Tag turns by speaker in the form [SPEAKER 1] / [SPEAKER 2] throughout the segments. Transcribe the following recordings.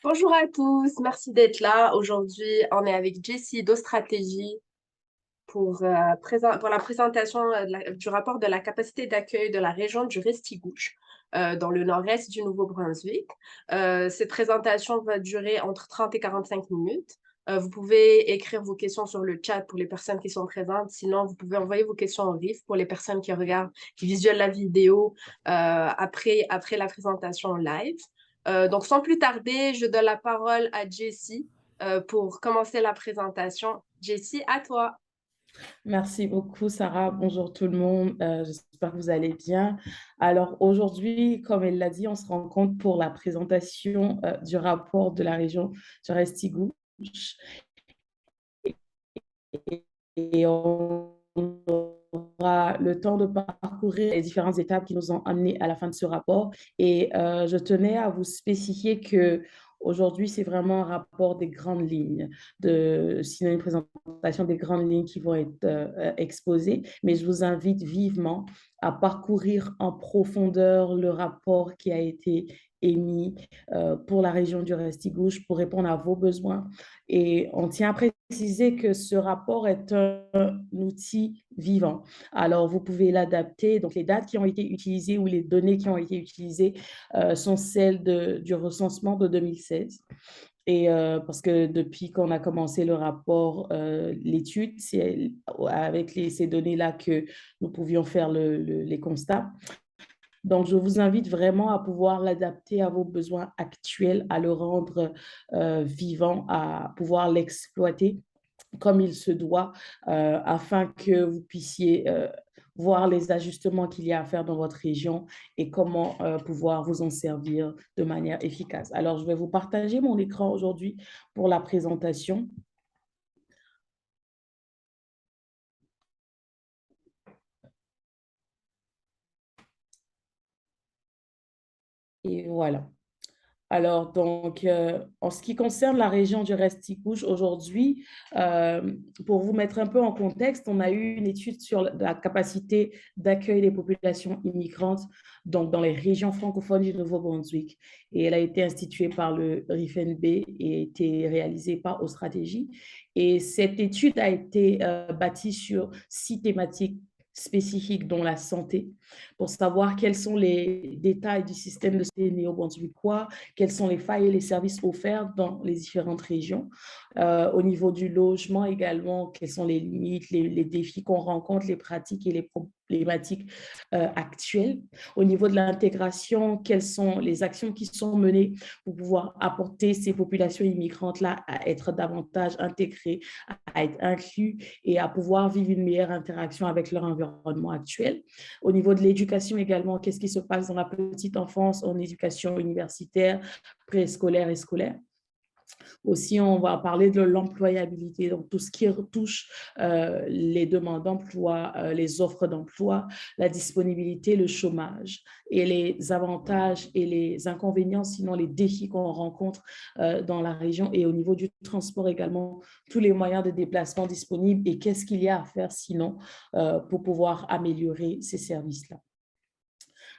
[SPEAKER 1] Bonjour à tous, merci d'être là. Aujourd'hui, on est avec Jessie d'Ostratégie pour la présentation du rapport de la capacité d'accueil de la région du Restigouche dans le nord-est du Nouveau-Brunswick. Cette présentation va durer entre 30 et 45 minutes. Vous pouvez écrire vos questions sur le chat pour les personnes qui sont présentes. Sinon, vous pouvez envoyer vos questions en RIF pour les personnes qui regardent, qui visualisent la vidéo après la présentation live. Donc, sans plus tarder, je donne la parole à Jessie pour commencer la présentation. Jessie, à toi.
[SPEAKER 2] Merci beaucoup, Sarah. Bonjour tout le monde. J'espère que vous allez bien. Alors aujourd'hui, comme elle l'a dit, on se rencontre pour la présentation du rapport de la région du Restigouche et on aura le temps de parcourir les différentes étapes qui nous ont amenés à la fin de ce rapport. Et je tenais à vous spécifier que aujourd'hui, c'est vraiment un rapport des grandes lignes, sinon une présentation des grandes lignes qui vont être exposées. Mais je vous invite vivement à parcourir en profondeur le rapport qui a été émis pour la région du Restigouche pour répondre à vos besoins. Et on tient à préciser que ce rapport est un outil vivant. Alors, vous pouvez l'adapter. Donc, les dates qui ont été utilisées ou les données qui ont été utilisées sont celles du recensement de 2016. Et parce que depuis qu'on a commencé le rapport, l'étude, c'est avec ces données-là que nous pouvions faire les constats. Donc, je vous invite vraiment à pouvoir l'adapter à vos besoins actuels, à le rendre vivant, à pouvoir l'exploiter comme il se doit, afin que vous puissiez voir les ajustements qu'il y a à faire dans votre région et comment pouvoir vous en servir de manière efficace. Alors, je vais vous partager mon écran aujourd'hui pour la présentation. Et voilà. Alors, donc, en ce qui concerne la région du Restigouche aujourd'hui, pour vous mettre un peu en contexte, on a eu une étude sur la capacité d'accueil des populations immigrantes donc, dans les régions francophones du Nouveau-Brunswick. Et elle a été instituée par le RIFNB et a été réalisée par Ostratégie. Et cette étude a été bâtie sur 6 thématiques spécifiques, dont la santé, pour savoir quels sont les détails du système de santé néo-brunswickois, quelles sont les failles et les services offerts dans les différentes régions. Au niveau du logement également, quelles sont les limites, les défis qu'on rencontre, les pratiques et les problématiques actuelles. Au niveau de l'intégration, quelles sont les actions qui sont menées pour pouvoir apporter ces populations immigrantes-là à être davantage intégrées, à être inclus et à pouvoir vivre une meilleure interaction avec leur environnement actuel. Au niveau de l'éducation également, qu'est-ce qui se passe dans la petite enfance, en éducation universitaire, préscolaire et scolaire. Aussi, on va parler de l'employabilité, donc tout ce qui touche les demandes d'emploi, les offres d'emploi, la disponibilité, le chômage et les avantages et les inconvénients, sinon les défis qu'on rencontre dans la région et au niveau du transport également, tous les moyens de déplacement disponibles et qu'est-ce qu'il y a à faire sinon pour pouvoir améliorer ces services-là.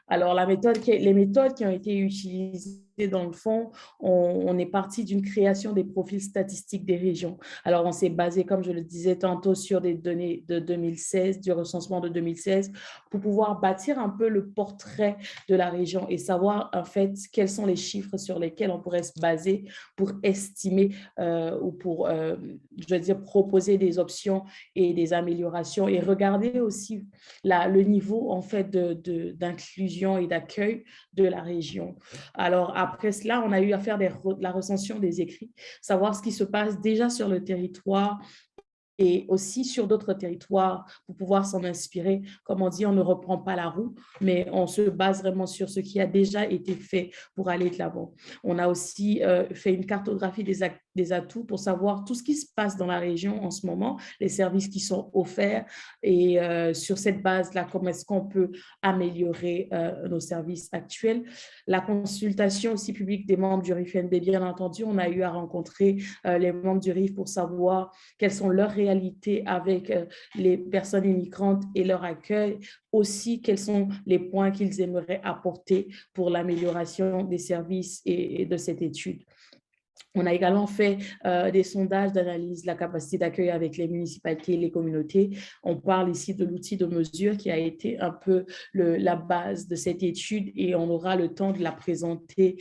[SPEAKER 2] Alors, les méthodes qui ont été utilisées dans le fond, on est parti d'une création des profils statistiques des régions. Alors, on s'est basé, comme je le disais tantôt, sur des données de 2016, du recensement de 2016, pour pouvoir bâtir un peu le portrait de la région et savoir, en fait, quels sont les chiffres sur lesquels on pourrait se baser pour estimer ou pour, je veux dire, proposer des options et des améliorations et regarder aussi le niveau, en fait, d'inclusion et d'accueil de la région. Alors, après cela, on a eu à faire la recension des écrits, savoir ce qui se passe déjà sur le territoire et aussi sur d'autres territoires pour pouvoir s'en inspirer. Comme on dit, on ne reprend pas la roue, mais on se base vraiment sur ce qui a déjà été fait pour aller de l'avant. On a aussi fait une cartographie des atouts pour savoir tout ce qui se passe dans la région en ce moment, les services qui sont offerts et sur cette base-là, comment est-ce qu'on peut améliorer nos services actuels. La consultation aussi publique des membres du RIF-NB, bien entendu, on a eu à rencontrer les membres du RIF pour savoir quelles sont leurs réalités avec les personnes immigrantes et leur accueil, aussi quels sont les points qu'ils aimeraient apporter pour l'amélioration des services et de cette étude. On a également fait des sondages d'analyse de la capacité d'accueil avec les municipalités et les communautés. On parle ici de l'outil de mesure qui a été un peu la base de cette étude et on aura le temps de la présenter,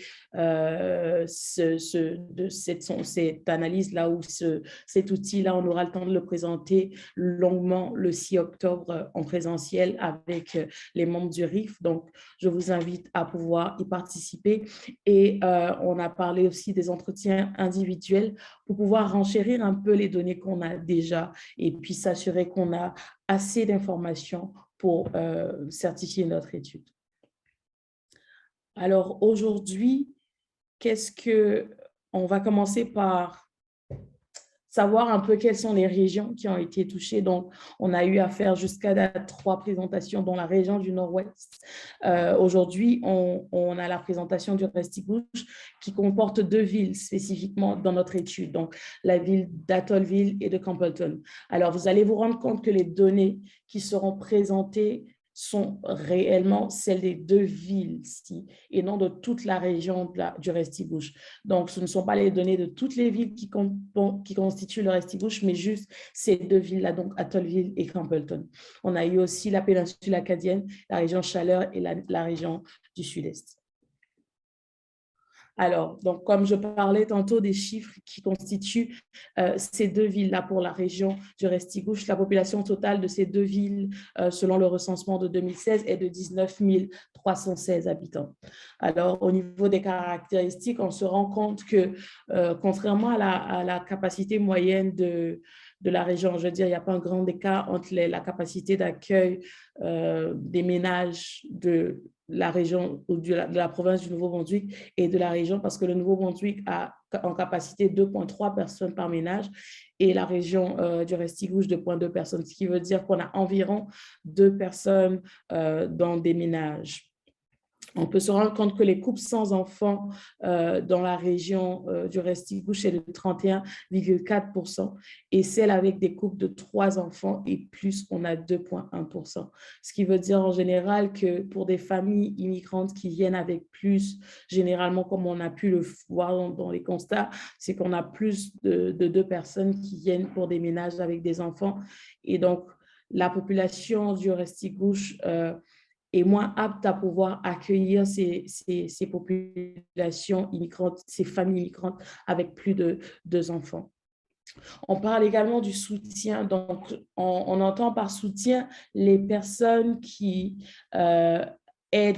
[SPEAKER 2] cette analyse-là ou cet outil-là, on aura le temps de le présenter longuement le 6 octobre en présentiel avec les membres du RIF. Donc, je vous invite à pouvoir y participer. Et on a parlé aussi des entretiens individuels pour pouvoir renchérir un peu les données qu'on a déjà et puis s'assurer qu'on a assez d'informations pour certifier notre étude. Alors aujourd'hui, on va commencer par savoir un peu quelles sont les régions qui ont été touchées. Donc, on a eu à faire jusqu'à 3 présentations dans la région du Nord-Ouest. Aujourd'hui, on a la présentation du Restigouche qui comporte 2 villes spécifiquement dans notre étude, donc la ville d'Atholville et de Campbellton. Alors, vous allez vous rendre compte que les données qui seront présentées sont réellement celles des 2 villes-ci et non de toute la région du Restigouche. Donc, ce ne sont pas les données de toutes les villes qui constituent le Restigouche, mais juste ces 2 villes-là, donc Atholville et Campbellton. On a eu aussi la péninsule acadienne, la région Chaleur et la région du Sud-Est. Alors, donc, comme je parlais tantôt des chiffres qui constituent ces 2 villes-là pour la région du Restigouche, la population totale de ces 2 villes, selon le recensement de 2016, est de 19 316 habitants. Alors, au niveau des caractéristiques, on se rend compte que, contrairement à la capacité moyenne de la région, je veux dire, il n'y a pas un grand écart entre la capacité d'accueil des ménages de la région ou de la province du Nouveau-Brunswick et de la région, parce que le Nouveau-Brunswick a en capacité 2,3 personnes par ménage et la région du Restigouche 2,2 personnes, ce qui veut dire qu'on a environ 2 personnes dans des ménages. On peut se rendre compte que les couples sans enfants dans la région du Restigouche est de 31,4% et celles avec des couples de 3 enfants et plus, on a 2,1%. Ce qui veut dire en général que pour des familles immigrantes qui viennent avec plus, généralement comme on a pu le voir dans les constats, c'est qu'on a plus de 2 personnes qui viennent pour des ménages avec des enfants. Et donc, la population du Restigouche est moins apte à pouvoir accueillir ces populations immigrantes, ces familles immigrantes avec plus de 2 enfants. On parle également du soutien. Donc, on entend par soutien les personnes qui aident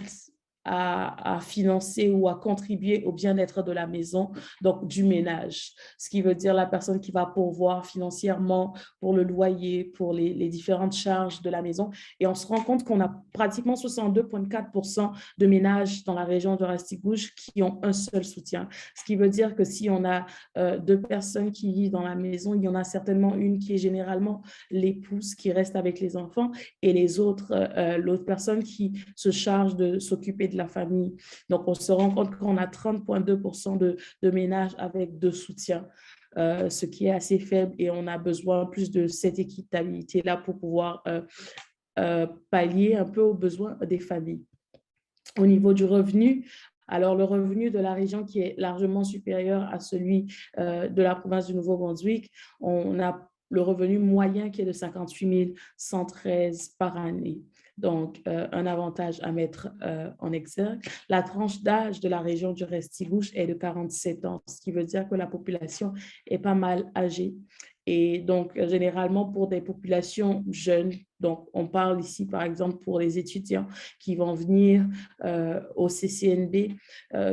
[SPEAKER 2] à financer ou à contribuer au bien-être de la maison, donc du ménage. Ce qui veut dire la personne qui va pourvoir financièrement pour le loyer, pour les différentes charges de la maison. Et on se rend compte qu'on a pratiquement 62,4% de ménages dans la région de Restigouche qui ont un seul soutien. Ce qui veut dire que si on a 2 personnes qui vivent dans la maison, il y en a certainement une qui est généralement l'épouse qui reste avec les enfants et les autres, l'autre personne qui se charge de s'occuper de la famille. Donc, on se rend compte qu'on a 30,2% de ménages avec 2 soutiens, ce qui est assez faible et on a besoin plus de cette équitabilité-là pour pouvoir pallier un peu aux besoins des familles. Au niveau du revenu, alors le revenu de la région qui est largement supérieur à celui de la province du Nouveau-Brunswick, on a le revenu moyen qui est de 58 113 par année. Donc, un avantage à mettre en exergue. La tranche d'âge de la région du Restigouche est de 47 ans, ce qui veut dire que la population est pas mal âgée. Et donc, généralement, pour des populations jeunes, donc on parle ici, par exemple, pour les étudiants qui vont venir au CCNB,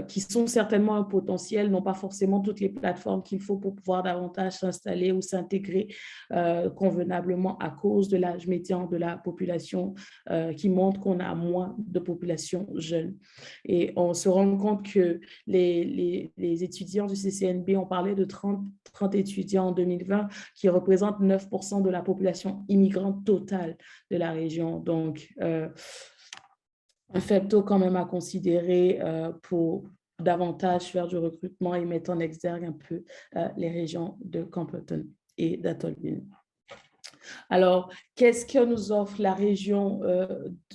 [SPEAKER 2] qui sont certainement un potentiel, n'ont pas forcément toutes les plateformes qu'il faut pour pouvoir davantage s'installer ou s'intégrer convenablement à cause de l'âge médian de la population qui montre qu'on a moins de population jeune. Et on se rend compte que les étudiants du CCNB ont parlé de 30 étudiants en 2020 qui représentent 9% de la population immigrante totale de la région. Donc, un faible taux quand même à considérer pour davantage faire du recrutement et mettre en exergue un peu les régions de Campbellton et d'Atholville. Alors, qu'est-ce que nous offre la région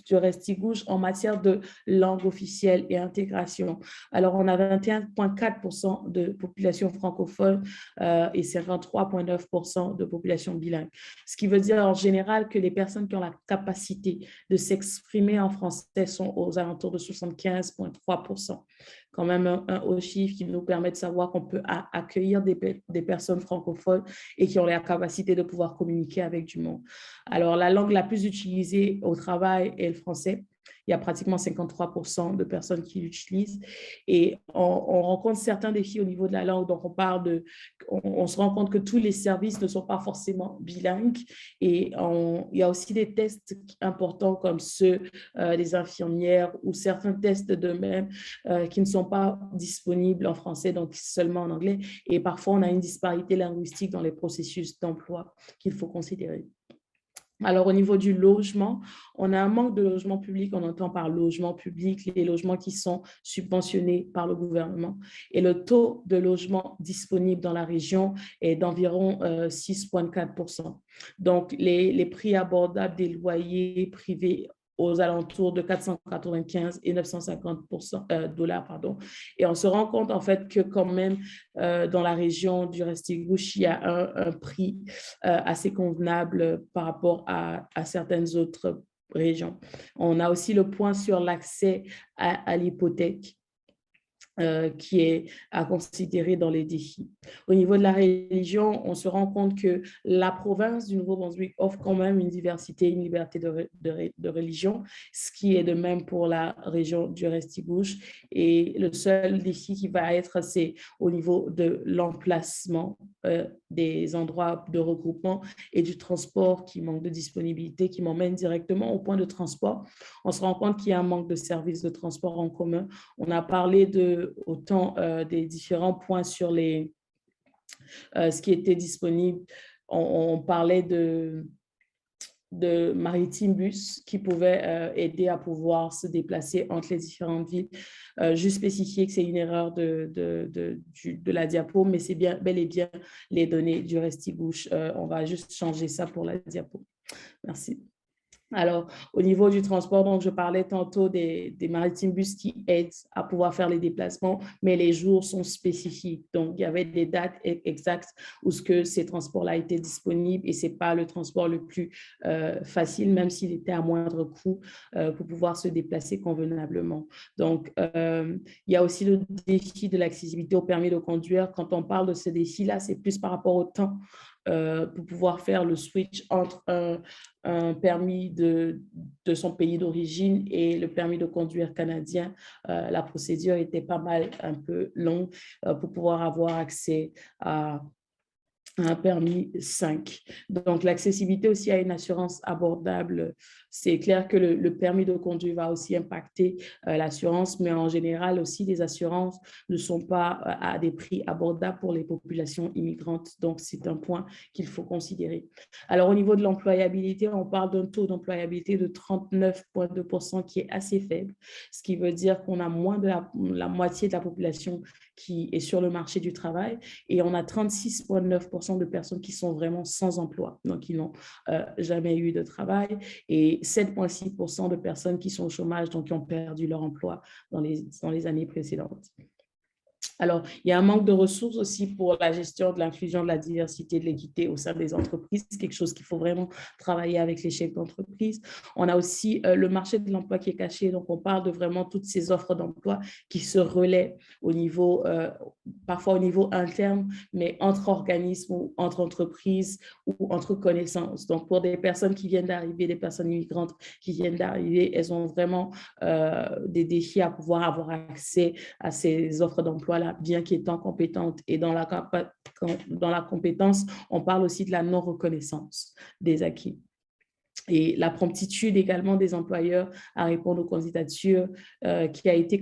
[SPEAKER 2] du Restigouche en matière de langue officielle et intégration? Alors, on a 21,4% de population francophone et 53,9% de population bilingue. Ce qui veut dire en général que les personnes qui ont la capacité de s'exprimer en français sont aux alentours de 75,3%. Quand même un haut chiffre qui nous permet de savoir qu'on peut accueillir des personnes francophones et qui ont la capacité de pouvoir communiquer avec du monde. Alors, la langue la plus utilisée au travail est le français. Il y a pratiquement 53% de personnes qui l'utilisent. Et on rencontre certains défis au niveau de la langue. Donc, on se rend compte que tous les services ne sont pas forcément bilingues. Et il y a aussi des tests importants comme ceux des infirmières ou certains tests d'eux-mêmes qui ne sont pas disponibles en français, donc seulement en anglais. Et parfois, on a une disparité linguistique dans les processus d'emploi qu'il faut considérer. Alors, au niveau du logement, on a un manque de logements publics. On entend par logement public les logements qui sont subventionnés par le gouvernement. Et le taux de logement disponible dans la région est d'environ 6,4%. Donc, les prix abordables des loyers privés aux alentours de 495 et 950 dollars, pardon. Et on se rend compte en fait que quand même dans la région du Restigouche, il y a un prix assez convenable par rapport à certaines autres régions. On a aussi le point sur l'accès à l'hypothèque qui est à considérer dans les défis. Au niveau de la religion, on se rend compte que la province du Nouveau-Brunswick offre quand même une diversité, une liberté de religion, ce qui est de même pour la région du Restigouche. Et le seul défi qui va être, c'est au niveau de l'emplacement des endroits de regroupement et du transport qui manque de disponibilité, qui m'emmène directement au point de transport. On se rend compte qu'il y a un manque de services de transport en commun. On a parlé autant des différents points sur ce qui était disponible. On parlait de Maritime Bus qui pouvait aider à pouvoir se déplacer entre les différentes villes. Juste spécifier que c'est une erreur de la diapo, mais c'est bel et bien les données du Restigouche. On va juste changer ça pour la diapo. Merci. Alors, au niveau du transport, donc je parlais tantôt des Maritime Bus qui aident à pouvoir faire les déplacements, mais les jours sont spécifiques. Donc, il y avait des dates exactes où ces transports-là étaient disponibles et ce n'est pas le transport le plus facile, même s'il était à moindre coût pour pouvoir se déplacer convenablement. Donc, il y a aussi le défi de l'accessibilité au permis de conduire. Quand on parle de ce défi-là, c'est plus par rapport au temps pour pouvoir faire le switch entre un permis de son pays d'origine et le permis de conduire canadien. La procédure était pas mal un peu longue pour pouvoir avoir accès à un permis 5. Donc, l'accessibilité aussi à une assurance abordable. C'est clair que le permis de conduire va aussi impacter l'assurance, mais en général aussi, les assurances ne sont pas à des prix abordables pour les populations immigrantes. Donc, c'est un point qu'il faut considérer. Alors, au niveau de l'employabilité, on parle d'un taux d'employabilité de 39,2% qui est assez faible, ce qui veut dire qu'on a moins de la moitié de la population qui est sur le marché du travail et on a 36,9% de personnes qui sont vraiment sans emploi, donc qui n'ont jamais eu de travail, et 7,6% de personnes qui sont au chômage, donc qui ont perdu leur emploi dans les années précédentes. Alors, il y a un manque de ressources aussi pour la gestion de l'inclusion, de la diversité, de l'équité au sein des entreprises. C'est quelque chose qu'il faut vraiment travailler avec les chefs d'entreprise. On a aussi le marché de l'emploi qui est caché. Donc, on parle de vraiment toutes ces offres d'emploi qui se relaient au niveau, parfois au niveau interne, mais entre organismes ou entre entreprises ou entre connaissances. Donc, pour des personnes qui viennent d'arriver, des personnes immigrantes qui viennent d'arriver, elles ont vraiment des défis à pouvoir avoir accès à ces offres d'emploi-là, bien qu'étant compétentes. Et dans la compétence, on parle aussi de la non-reconnaissance des acquis. Et la promptitude également des employeurs à répondre aux candidatures qui a été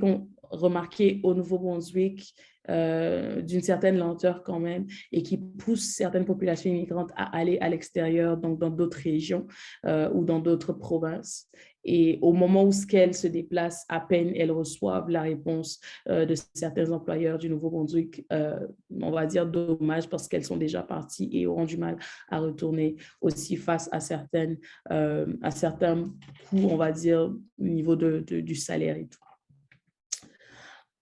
[SPEAKER 2] remarquée au Nouveau-Brunswick d'une certaine lenteur quand même et qui pousse certaines populations immigrantes à aller à l'extérieur, donc dans d'autres régions ou dans d'autres provinces. Et au moment où elles se déplacent, à peine elles reçoivent la réponse de certains employeurs du Nouveau-Brunswick, on va dire dommage parce qu'elles sont déjà parties et auront du mal à retourner aussi face à certains coûts, on va dire, au niveau du salaire et tout.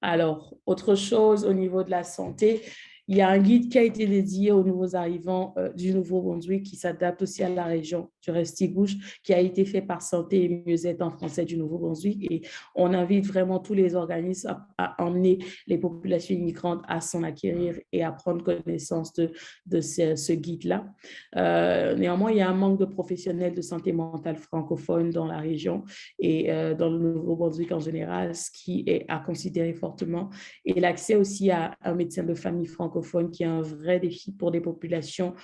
[SPEAKER 2] Alors, autre chose au niveau de la santé, il y a un guide qui a été dédié aux nouveaux arrivants du Nouveau-Brunswick qui s'adapte aussi à la région du Restigouche, qui a été fait par Santé et Mieux-être en français du Nouveau-Brunswick. Et on invite vraiment tous les organismes à emmener les populations immigrantes à s'en acquérir et à prendre connaissance de ce guide-là. Néanmoins, il y a un manque de professionnels de santé mentale francophones dans la région et dans le Nouveau-Brunswick en général, ce qui est à considérer fortement. Et l'accès aussi à un médecin de famille francophone qui est un vrai défi pour des populations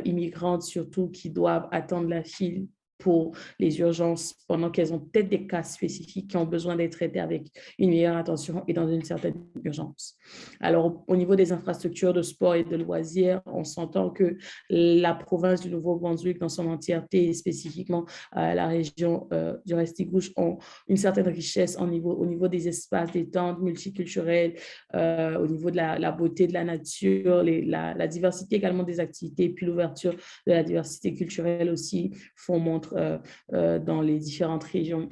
[SPEAKER 2] immigrantes, surtout qui doivent attendre la file pour les urgences pendant qu'elles ont peut-être des cas spécifiques qui ont besoin d'être traités avec une meilleure attention et dans une certaine urgence. Alors, au niveau des infrastructures de sport et de loisirs, on s'entend que la province du Nouveau-Brunswick dans son entièreté et spécifiquement la région du Restigouche ont une certaine richesse au niveau des espaces, des tentes multiculturelles, au niveau de la beauté de la nature, la diversité également des activités, et puis l'ouverture de la diversité culturelle aussi font montre dans les différentes régions.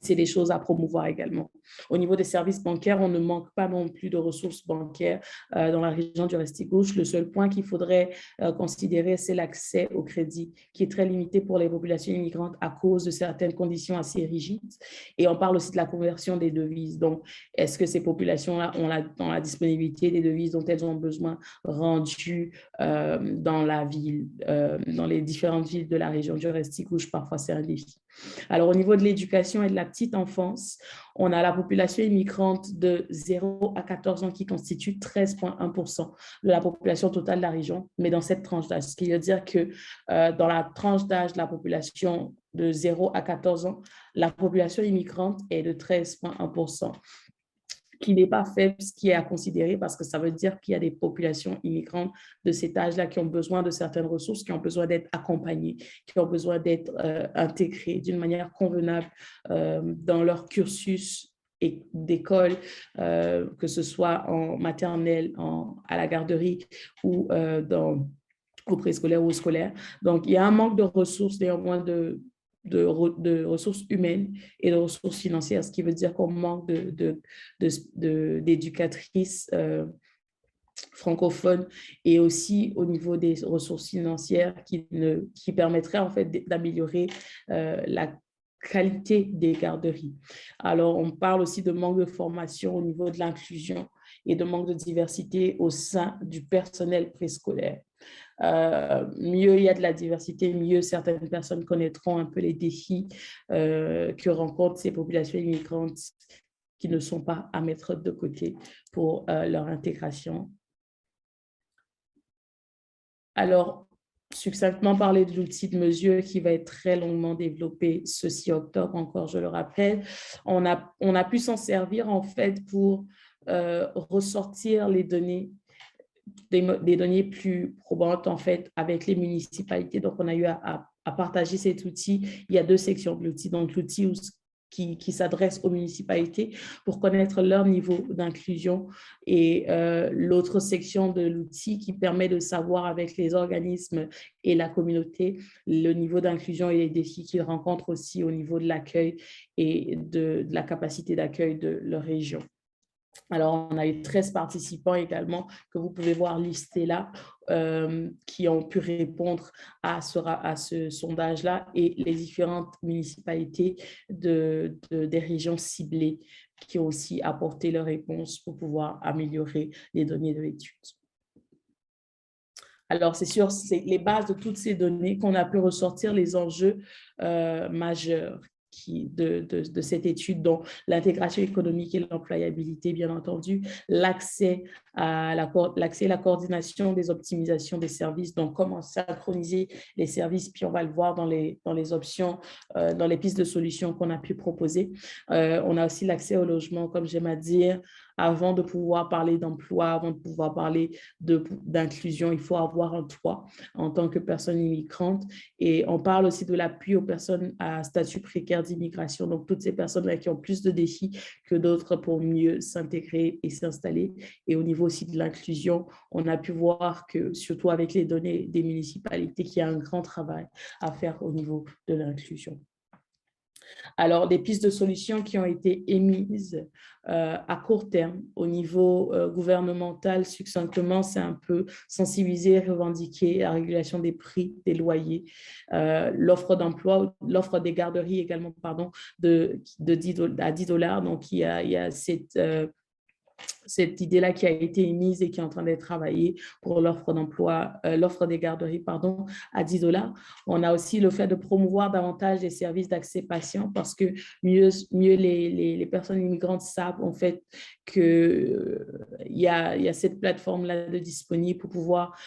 [SPEAKER 2] C'est des choses à promouvoir également. Au niveau des services bancaires, on ne manque pas non plus de ressources bancaires dans la région du Restigouche. Le seul point qu'il faudrait considérer, c'est l'accès au crédit, qui est très limité pour les populations immigrantes à cause de certaines conditions assez rigides. Et on parle aussi de la conversion des devises. Donc, est-ce que ces populations-là ont dans la disponibilité des devises dont elles ont besoin rendues dans la ville, dans les différentes villes de la région du Restigouche? Parfois, c'est un défi. Alors, au niveau de l'éducation et de la petite enfance, on a la population immigrante de 0 à 14 ans qui constitue 13,1% de la population totale de la région, mais dans cette tranche d'âge. Ce qui veut dire que dans la tranche d'âge de la population de 0 à 14 ans, la population immigrante est de 13,1%. Qui n'est pas faible, ce qui est à considérer parce que ça veut dire qu'il y a des populations immigrantes de cet âge-là qui ont besoin de certaines ressources, qui ont besoin d'être accompagnées, qui ont besoin d'être intégrées d'une manière convenable dans leur cursus d'école, que ce soit en maternelle, à la garderie ou au préscolaire ou au scolaire. Donc, il y a un manque de ressources, néanmoins, de ressources humaines et de ressources financières, ce qui veut dire qu'on manque d'éducatrices francophones et aussi au niveau des ressources financières qui permettraient en fait d'améliorer la qualité des garderies. Alors, on parle aussi de manque de formation au niveau de l'inclusion et de manque de diversité au sein du personnel préscolaire. Mieux il y a de la diversité, mieux certaines personnes connaîtront un peu les défis que rencontrent ces populations immigrantes qui ne sont pas à mettre de côté pour leur intégration. Alors, succinctement parler de l'outil de mesure qui va être très longuement développé ce 6 octobre, encore je le rappelle. On a pu s'en servir en fait pour ressortir les données des données plus probantes en fait avec les municipalités. Donc, on a eu à partager cet outil. Il y a deux sections de l'outil. Donc, l'outil qui s'adresse aux municipalités pour connaître leur niveau d'inclusion et l'autre section de l'outil qui permet de savoir avec les organismes et la communauté le niveau d'inclusion et les défis qu'ils rencontrent aussi au niveau de l'accueil et de la capacité d'accueil de leur région. Alors, on a eu 13 participants également que vous pouvez voir listés là qui ont pu répondre à ce sondage-là et les différentes municipalités des régions ciblées qui ont aussi apporté leurs réponses pour pouvoir améliorer les données de l'étude. Alors, c'est sur les bases de toutes ces données qu'on a pu ressortir les enjeux majeurs de cette étude, dont l'intégration économique et l'employabilité, bien entendu, l'accès et la coordination des optimisations des services, donc comment synchroniser les services, puis on va le voir dans les options, dans les pistes de solutions qu'on a pu proposer. On a aussi l'accès au logement, comme j'aime à dire, avant de pouvoir parler d'emploi, avant de pouvoir parler d'inclusion, il faut avoir un toit en tant que personne immigrante. Et on parle aussi de l'appui aux personnes à statut précaire d'immigration, donc toutes ces personnes-là qui ont plus de défis que d'autres pour mieux s'intégrer et s'installer. Et au niveau aussi de l'inclusion, on a pu voir que, surtout avec les données des municipalités, qu'il y a un grand travail à faire au niveau de l'inclusion. Alors, des pistes de solutions qui ont été émises à court terme au niveau gouvernemental, succinctement, c'est un peu sensibiliser, revendiquer la régulation des prix des loyers, l'offre d'emploi, l'offre des garderies également, pardon, à 10 $. Donc, il y a cette idée-là qui a été émise et qui est en train d'être travaillée pour l'offre d'emploi, l'offre des garderies, pardon, à 10 $. On a aussi le fait de promouvoir davantage les services d'accès patient parce que mieux les personnes immigrantes savent en fait qu'il y a cette plateforme-là de disponible pour pouvoir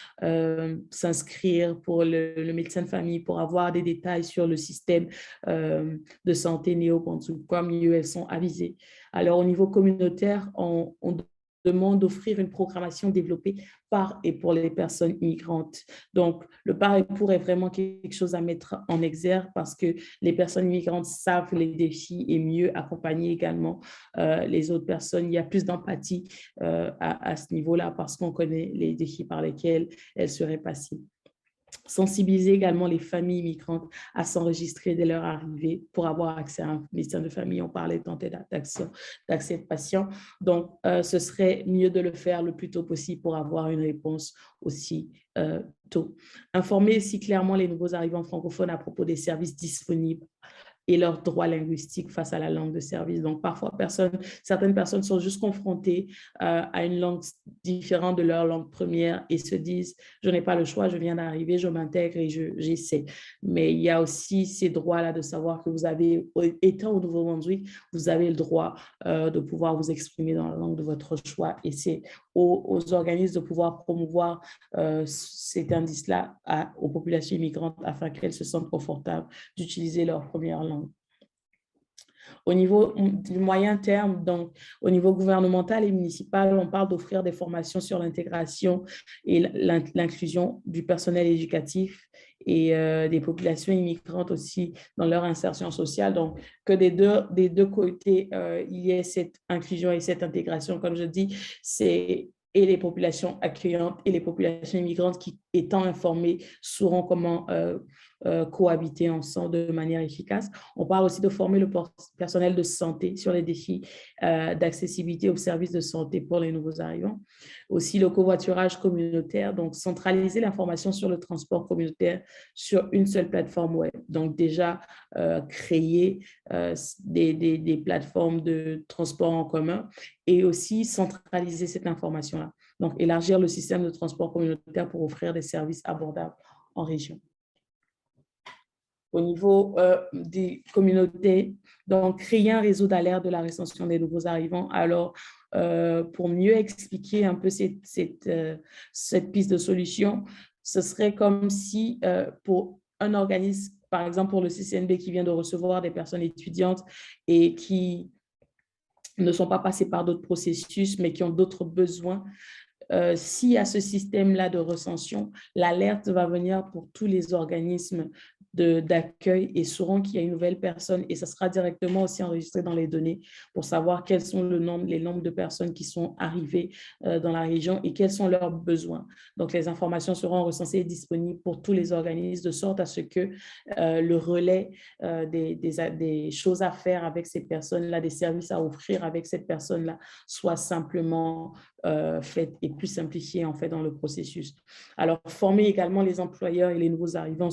[SPEAKER 2] s'inscrire pour le médecin de famille, pour avoir des détails sur le système de santé néo-pantou, mieux elles sont avisées. Alors, au niveau communautaire, on demande d'offrir une programmation développée par et pour les personnes immigrantes. Donc, le par et pour est vraiment quelque chose à mettre en exergue parce que les personnes immigrantes savent les défis et mieux accompagner également les autres personnes. Il y a plus d'empathie à ce niveau-là parce qu'on connaît les défis par lesquels elles seraient passées. Sensibiliser également les familles immigrantes à s'enregistrer dès leur arrivée pour avoir accès à un médecin de famille. On parlait d'accès de patients. Donc, ce serait mieux de le faire le plus tôt possible pour avoir une réponse aussi tôt. Informer aussi clairement les nouveaux arrivants francophones à propos des services disponibles et leurs droits linguistiques face à la langue de service. Donc, parfois, certaines personnes sont juste confrontées à une langue différente de leur langue première et se disent, je n'ai pas le choix, je viens d'arriver, je m'intègre et j'essaie. Mais il y a aussi ces droits-là de savoir que vous avez, étant au Nouveau-Brunswick, vous avez le droit de pouvoir vous exprimer dans la langue de votre choix. Et c'est aux organismes de pouvoir promouvoir cet indice-là aux populations immigrantes afin qu'elles se sentent confortables d'utiliser leur première langue. Au niveau du moyen terme, donc au niveau gouvernemental et municipal, on parle d'offrir des formations sur l'intégration et l'inclusion du personnel éducatif et des populations immigrantes aussi dans leur insertion sociale. Donc, que des deux côtés, il y ait cette inclusion et cette intégration. Comme je dis, c'est et les populations accueillantes et les populations immigrantes qui, étant informées, sauront comment cohabiter ensemble de manière efficace. On parle aussi de former le personnel de santé sur les défis d'accessibilité aux services de santé pour les nouveaux arrivants. Aussi le covoiturage communautaire, donc centraliser l'information sur le transport communautaire sur une seule plateforme web. Donc déjà créer des plateformes de transport en commun et aussi centraliser cette information-là. Donc élargir le système de transport communautaire pour offrir des services abordables en région. Au niveau des communautés, donc créer un réseau d'alerte de la récension des nouveaux arrivants. Alors, pour mieux expliquer un peu cette piste de solution, ce serait comme si pour un organisme, par exemple pour le CCNB qui vient de recevoir des personnes étudiantes et qui ne sont pas passées par d'autres processus, mais qui ont d'autres besoins, s'il y a ce système-là de recension, l'alerte va venir pour tous les organismes d'accueil et sauront qu'il y a une nouvelle personne et ça sera directement aussi enregistré dans les données pour savoir quels sont les nombres de personnes qui sont arrivées dans la région et quels sont leurs besoins. Donc, les informations seront recensées et disponibles pour tous les organismes de sorte à ce que le relais des choses à faire avec ces personnes-là, des services à offrir avec cette personne-là soit simplement fait et plus simplifié en fait dans le processus. Alors, former également les employeurs et les nouveaux arrivants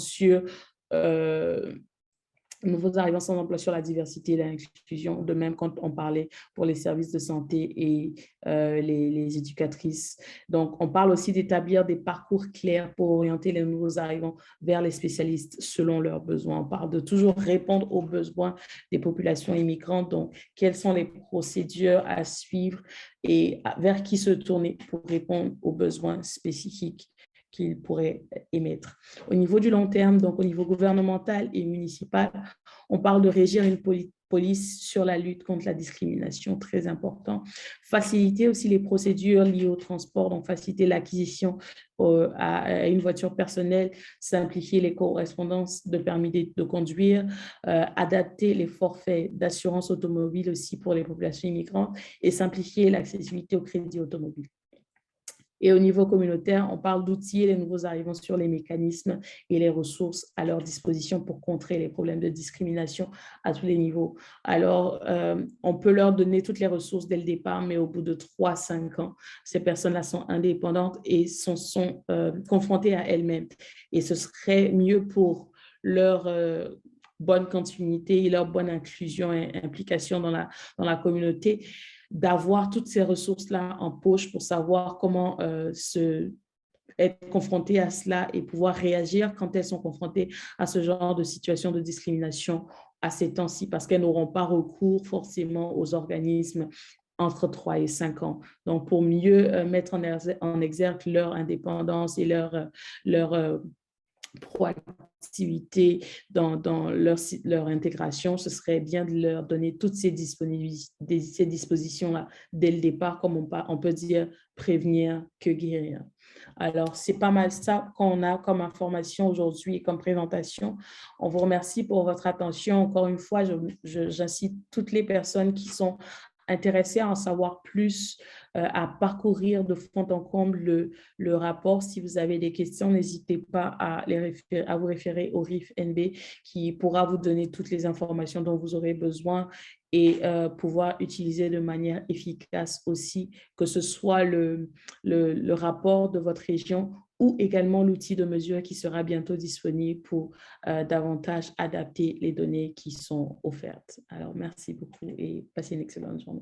[SPEAKER 2] sans emploi sur la diversité et l'inclusion, de même quand on parlait pour les services de santé et les éducatrices. Donc, on parle aussi d'établir des parcours clairs pour orienter les nouveaux arrivants vers les spécialistes selon leurs besoins. On parle de toujours répondre aux besoins des populations immigrantes. Donc, quelles sont les procédures à suivre et vers qui se tourner pour répondre aux besoins spécifiques qu'ils pourraient émettre. Au niveau du long terme, donc au niveau gouvernemental et municipal, on parle de régir une police sur la lutte contre la discrimination, très important. Faciliter aussi les procédures liées au transport, donc faciliter l'acquisition à une voiture personnelle, simplifier les correspondances de permis de conduire, adapter les forfaits d'assurance automobile aussi pour les populations immigrantes et simplifier l'accessibilité au crédit automobile. Et au niveau communautaire, on parle d'outiller les nouveaux arrivants sur les mécanismes et les ressources à leur disposition pour contrer les problèmes de discrimination à tous les niveaux. Alors, on peut leur donner toutes les ressources dès le départ, mais au bout de 3 à 5 ans, ces personnes-là sont indépendantes et sont confrontées à elles-mêmes. Et ce serait mieux pour leur bonne continuité et leur bonne inclusion et implication dans la communauté d'avoir toutes ces ressources-là en poche pour savoir comment être confrontées à cela et pouvoir réagir quand elles sont confrontées à ce genre de situation de discrimination à ces temps-ci, parce qu'elles n'auront pas recours forcément aux organismes entre 3 et 5 ans. Donc, pour mieux mettre en exergue leur indépendance et leur proactivité dans leur intégration, ce serait bien de leur donner toutes ces dispositions-là dès le départ, comme on peut dire prévenir que guérir. Alors, c'est pas mal ça qu'on a comme information aujourd'hui et comme présentation. On vous remercie pour votre attention. Encore une fois, j'incite toutes les personnes qui sont intéressés à en savoir plus, à parcourir de fond en comble le rapport. Si vous avez des questions, n'hésitez pas à vous référer au RIF-NB qui pourra vous donner toutes les informations dont vous aurez besoin et pouvoir utiliser de manière efficace aussi, que ce soit le rapport de votre région ou également l'outil de mesure qui sera bientôt disponible pour davantage adapter les données qui sont offertes. Alors, merci beaucoup et passez une excellente journée.